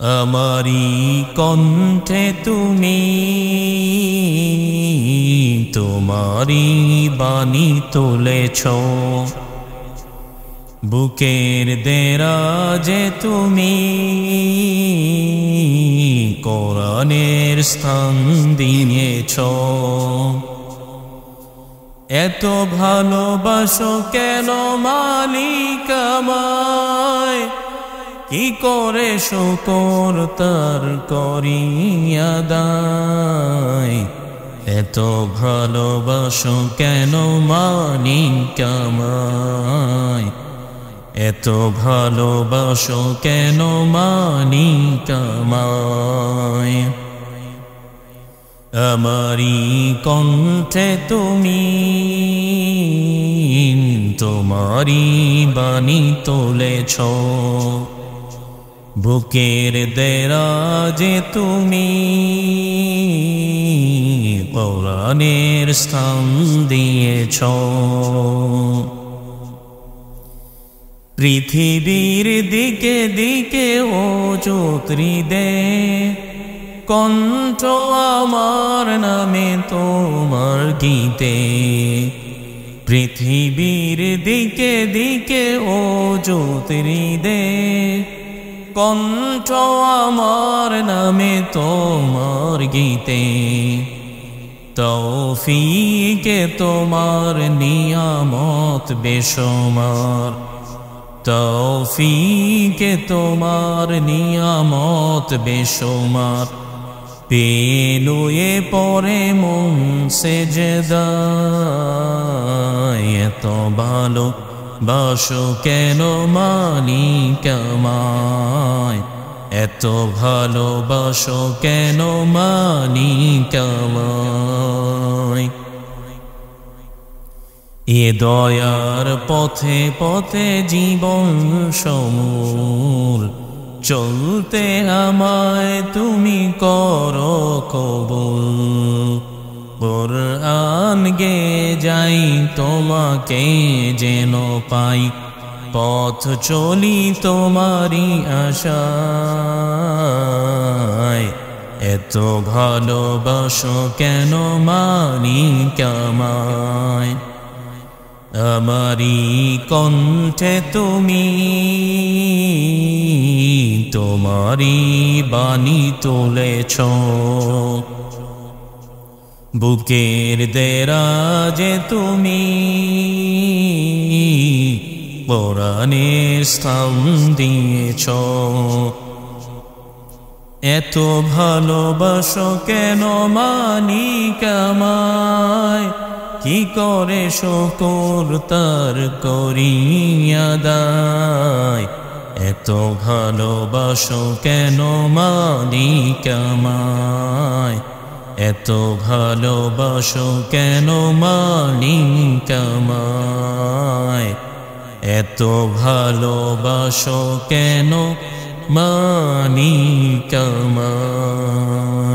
আমারি কণ্ঠে তুমি তোমারি বাণী তুলেছ, বুকের দেরাজে তুমি কোরআনের স্থান দিয়েছ। এত ভালোবাসো কেন মালিক আমায়, কি করে শুকর তার করি আদায়। এত ভালোবাসো কেন মালিক আমায়, এত ভালোবাসো কেন মালিক আমায়। আমারি কণ্ঠে তুমি তোমারি বাণী তুলেছ, বুকের দেরাজে তুমি কোরআনের স্থান দিয়েছ। পৃথিবীর দিকে দিকে ও জ্যোতির্দে, কণ্ঠ আমার নামে তোমার গীতে। পৃথিবীর দিকে দিকে ও জ্যোতির্দে, কণ্ঠ আমার নামে তোমার গীতে। তৌফিকে তোমার নিয়ামত বেশুমার, তৌফিকে তোমার নিয়ামত বেশুমার। পেলুয়ে পরে মন সেজদায়, এত ভালো বাসো কেন মালিক আমায়, এত ভালোবাসো কেন মালিক আমায়। এ দয়ার পথে পথে জীবন সমূল, চলতে আমায় তুমি করো কবুল। কুরআন গে যাই তোমাকে যেন পাই, পথ চলি তোমারি আশায়। এত ভালোবাসো কেন মালিক আমায়, আমারি কণ্ঠে তুমি তোমারি বাণী তুলেছ, বুকের দেরাজে তুমি কোরআনের স্থান দিয়েছ। এত ভালোবাসো কেন মালিক আমায়, কি করে শুকর তার করি আদায়। এত ভালোবাসো কেন মালিক আমায়, এত ভালোবাসো কেন মালিক আমায়, এত ভালোবাসো কেন মালিক আমায়।